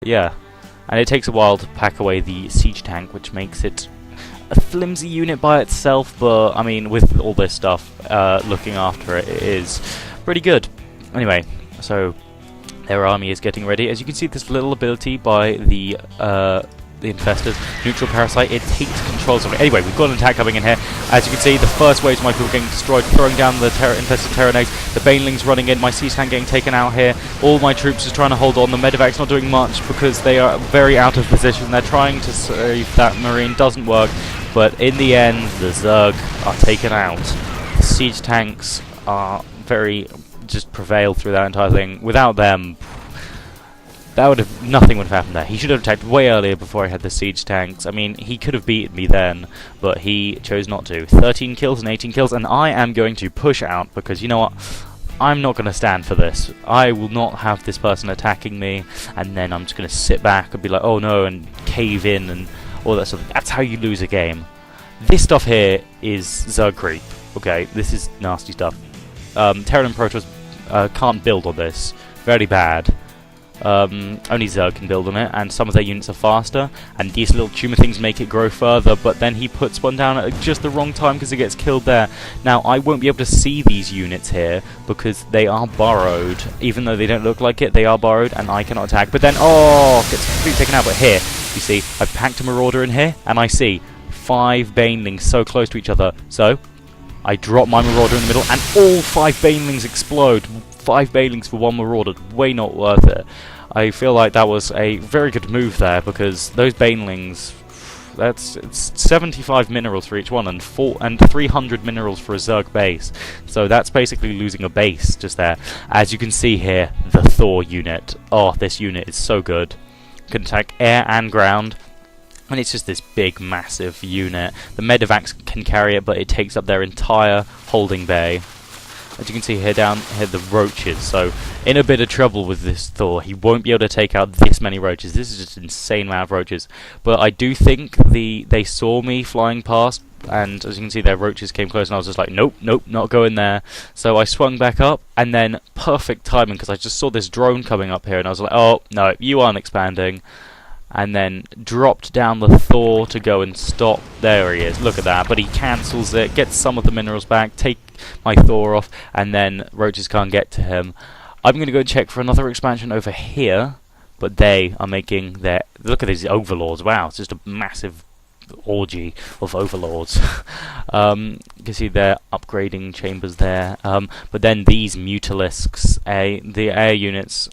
Yeah. And it takes a while to pack away the siege tank, which makes it a flimsy unit by itself, but, I mean, with all this stuff looking after it, it is pretty good. Anyway, so their army is getting ready. As you can see, this little ability by the infestors, neutral parasite, it takes controls of it. Anyway, we've got an attack coming in here. As you can see, the first wave of my people getting destroyed, throwing down the infested Terranates, the banelings running in, my siege tank getting taken out here, all my troops just trying to hold on, the medevac's not doing much because they are very out of position, they're trying to save that marine, doesn't work, but in the end, the Zerg are taken out. The siege tanks are just prevail through that entire thing. Without them, nothing would have happened there. He should have attacked way earlier before I had the siege tanks. I mean, he could have beaten me then, but he chose not to. 13 kills and 18 kills, and I am going to push out because, you know what, I'm not going to stand for this. I will not have this person attacking me, and then I'm just going to sit back and be like, oh no, and cave in and all that stuff. That's how you lose a game. This stuff here is Zerg creep. Okay, this is nasty stuff. Terran and Protoss can't build on this. Very bad. Only Zerg can build on it, and some of their units are faster, and these little tumor things make it grow further, but then he puts one down at just the wrong time because it gets killed there. Now, I won't be able to see these units here because they are borrowed. Even though they don't look like it, they are borrowed, and I cannot attack. But then, oh, gets completely taken out. But here, you see, I've packed a Marauder in here, and I see 5 Banelings so close to each other. So, I drop my Marauder in the middle, and all 5 Banelings explode. 5 Banelings for 1 Marauder, way not worth it. I feel like that was a very good move there, because those Banelings, it's 75 minerals for each one, and 300 minerals for a Zerg base. So that's basically losing a base just there. As you can see here, the Thor unit. Oh, this unit is so good. Can attack air and ground. And it's just this big, massive unit. The medevacs can carry it, but it takes up their entire holding bay. As you can see here down here, the roaches. So, in a bit of trouble with this Thor. He won't be able to take out this many roaches. This is just an insane amount of roaches. But I do think they saw me flying past, and as you can see, their roaches came close, and I was just like, nope, nope, not going there. So I swung back up, and then perfect timing, because I just saw this drone coming up here, and I was like, oh, no, you aren't expanding. And then dropped down the Thor to go and stop. There he is, look at that. But he cancels it, gets some of the minerals back, take my Thor off, and then roaches can't get to him. I'm going to go check for another expansion over here, but they are making their... Look at these overlords, wow, it's just a massive orgy of overlords. You can see they're upgrading chambers there, but then these mutalisks, the air units,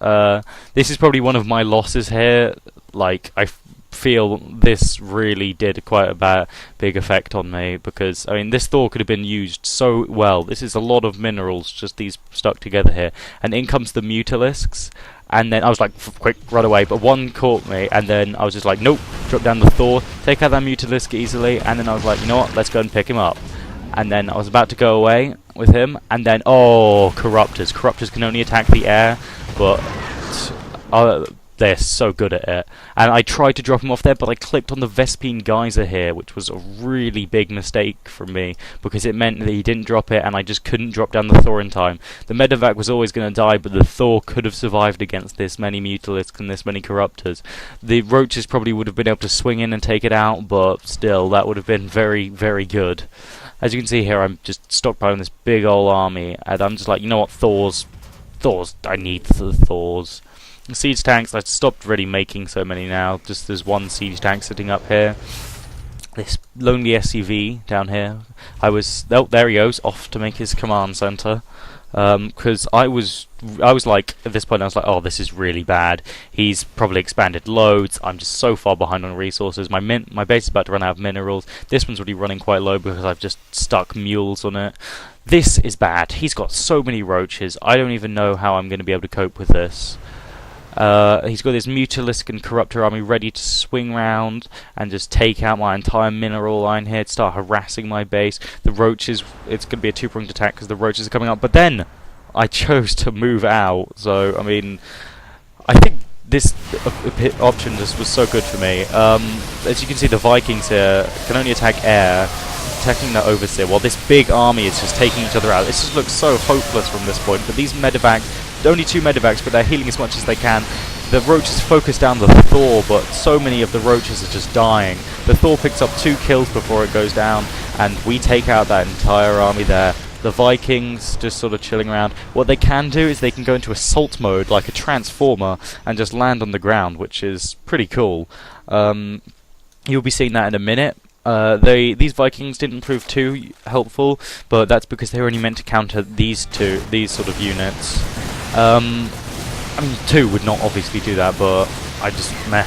this is probably one of my losses here. Like, I feel this really did quite a big effect on me, because, I mean, this Thor could have been used so well. This is a lot of minerals, just these stuck together here. And in comes the mutalisks, and then I was like, quick, run away, but one caught me, and then I was just like, nope, drop down the Thor, take out that mutalisk easily, and then I was like, you know what, let's go and pick him up. And then I was about to go away with him, and then, oh, Corruptors. Corruptors can only attack the air, but... they're so good at it. And I tried to drop him off there, but I clicked on the Vespine Geyser here, which was a really big mistake from me, because it meant that he didn't drop it, and I just couldn't drop down the Thor in time. The medevac was always going to die, but the Thor could have survived against this many mutalisks and this many corruptors. The roaches probably would have been able to swing in and take it out, but still, that would have been very, very good. As you can see here, I'm just stockpiling this big old army, and I'm just like, you know what, Thors, I need the Thors. Siege tanks, I stopped really making so many now. Just there's one siege tank sitting up here. This lonely SCV down here. Oh, there he goes, off to make his command center. Because I was like, at this point I was like, oh, this is really bad. He's probably expanded loads. I'm just so far behind on resources. My base is about to run out of minerals. This one's already running quite low because I've just stuck mules on it. This is bad. He's got so many roaches. I don't even know how I'm going to be able to cope with this. He's got this Mutalisk and Corruptor army ready to swing round and just take out my entire mineral line here to start harassing my base. The roaches, it's going to be a two-pronged attack because the roaches are coming up. But then, I chose to move out. So, I mean, I think this option just was so good for me. As you can see, the Vikings here can only attack air, attacking the Overseer, while this big army is just taking each other out. This just looks so hopeless from this point. But these medevacs, only 2 medevacs, but they're healing as much as they can. the roaches focus down the Thor, but so many of the roaches are just dying. The Thor picks up 2 kills before it goes down, and we take out that entire army there. The Vikings just sort of chilling around. What they can do is they can go into assault mode like a transformer and just land on the ground, which is pretty cool. You'll be seeing that in a minute. These Vikings didn't prove too helpful, but that's because they were only meant to counter these sort of units. I mean, 2 would not obviously do that, but I just, meh,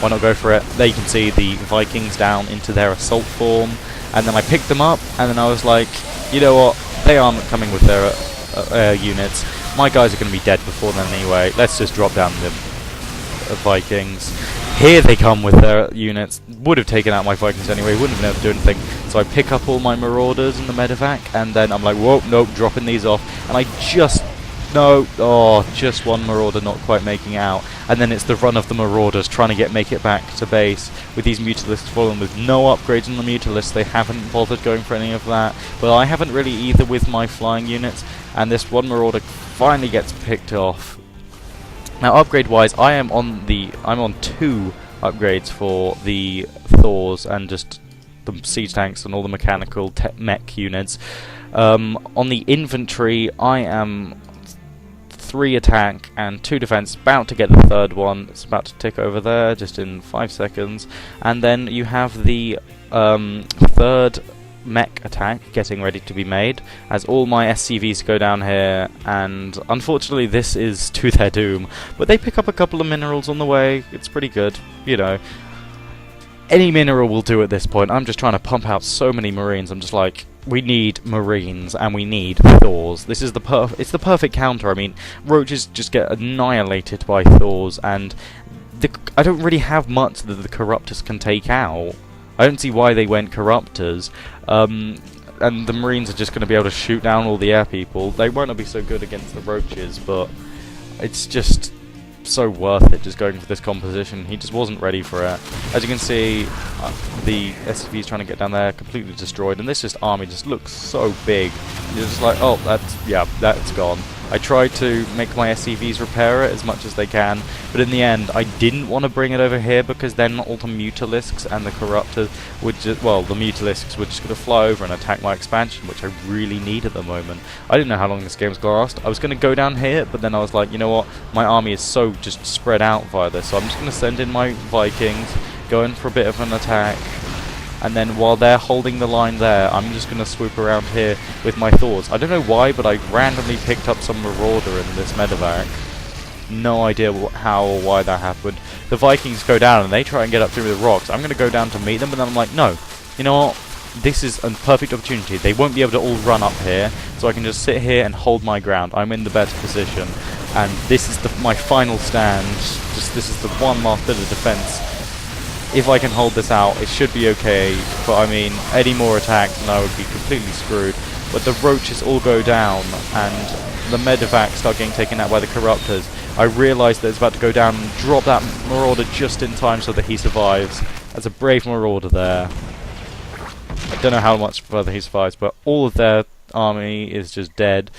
why not go for it? There you can see the Vikings down into their assault form, and then I picked them up, and then I was like, you know what, they aren't coming with their units. My guys are going to be dead before then anyway. Let's just drop down the Vikings. Here they come with their units. Would have taken out my Vikings anyway, wouldn't have been able to do anything. So I pick up all my Marauders in the medevac, and then I'm like, whoa, nope, dropping these off. And I just, just one Marauder not quite making out. And then it's the run of the Marauders trying to make it back to base with these Mutalisks following with no upgrades on the Mutalisks. They haven't bothered going for any of that. But I haven't really either with my flying units. And this one Marauder finally gets picked off. Now, upgrade-wise, I'm on 2 upgrades for the Thors and just the siege tanks and all the mechanical mech units. On the infantry, I am 3 attack and 2 defense, about to get the 3rd one. It's about to tick over there, just in 5 seconds. And then you have the 3rd mech attack getting ready to be made, as all my SCVs go down here, and unfortunately this is to their doom, but they pick up a couple of minerals on the way. It's pretty good, you know. Any mineral will do at this point. I'm just trying to pump out so many Marines. I'm just like, we need Marines and we need Thors. This is it's the perfect counter. I mean, roaches just get annihilated by Thors, and I don't really have much that the Corruptors can take out. I don't see why they went Corruptors, and the Marines are just going to be able to shoot down all the air people. They won't be so good against the roaches, but it's just so worth it just going for this composition. He just wasn't ready for it. As you can see, the SCVs trying to get down there, completely destroyed, and this army just looks so big. You're just like, oh, that's gone. I tried to make my SCVs repair it as much as they can, but in the end I didn't want to bring it over here because then all the Mutalisks and the Corruptors would just, well, the Mutalisks were just going to fly over and attack my expansion, which I really need at the moment. I didn't know how long this game's going to last. I was going to go down here, but then I was like, you know what, my army is so just spread out via this, so I'm just going to send in my Vikings, go in for a bit of an attack, and then while they're holding the line there, I'm just going to swoop around here with my Thors. I don't know why, but I randomly picked up some Marauder in this medevac. No idea how or why that happened. The Vikings go down and they try and get up through the rocks. I'm going to go down to meet them, but then I'm like, no, you know what? This is a perfect opportunity. They won't be able to all run up here, so I can just sit here and hold my ground. I'm in the better position, and this is my final stand. This is the one last bit of defense. If I can hold this out, it should be okay, but I mean, any more attacks and I would be completely screwed. But the roaches all go down, and the medevacs start getting taken out by the Corruptors. I realise that it's about to go down and drop that Marauder just in time so that he survives. That's a brave Marauder there. I don't know how much further he survives, but all of their army is just dead.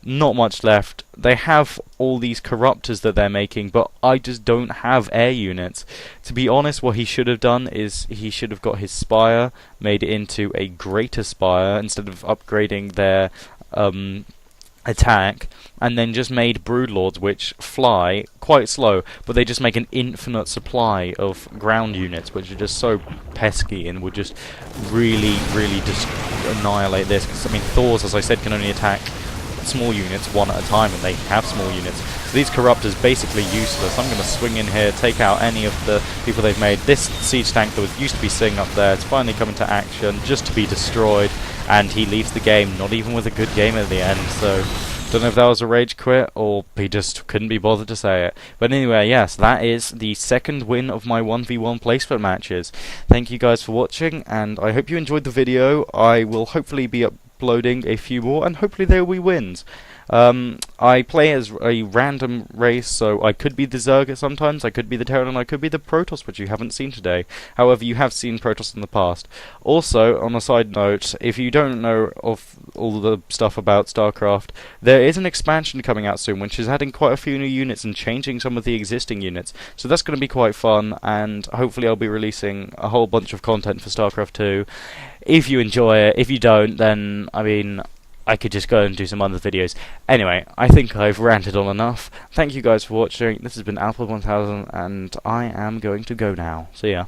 Not much left. They have all these Corruptors that they're making, but I just don't have air units. To be honest, what he should have done is he should have got his Spire, made it into a greater Spire instead of upgrading their attack, and then just made Broodlords, which fly quite slow, but they just make an infinite supply of ground units, which are just so pesky and would just really just annihilate this. Because I mean, Thors, as I said, can only attack small units one at a time, and they have small units. So these Corruptors basically useless. I'm going to swing in here, take out any of the people they've made. This siege tank that was used to be sitting up there, it's finally coming to action, just to be destroyed, and he leaves the game, not even with a good game at the end. So don't know if that was a rage quit or he just couldn't be bothered to say it. But anyway, yes, that is the second win of my 1v1 placement matches. Thank you guys for watching, and I hope you enjoyed the video. I will hopefully be uploading a few more, and hopefully there will be wins. I play as a random race, so I could be the Zerg sometimes, I could be the Terran, and I could be the Protoss, which you haven't seen today. However, you have seen Protoss in the past. Also, on a side note, if you don't know of all the stuff about Starcraft, there is an expansion coming out soon, which is adding quite a few new units and changing some of the existing units. So that's going to be quite fun, and hopefully I'll be releasing a whole bunch of content for Starcraft 2. If you enjoy it, if you don't, then, I mean, I could just go and do some other videos. Anyway, I think I've ranted on enough. Thank you guys for watching. This has been alpod 1000, and I am going to go now. See ya.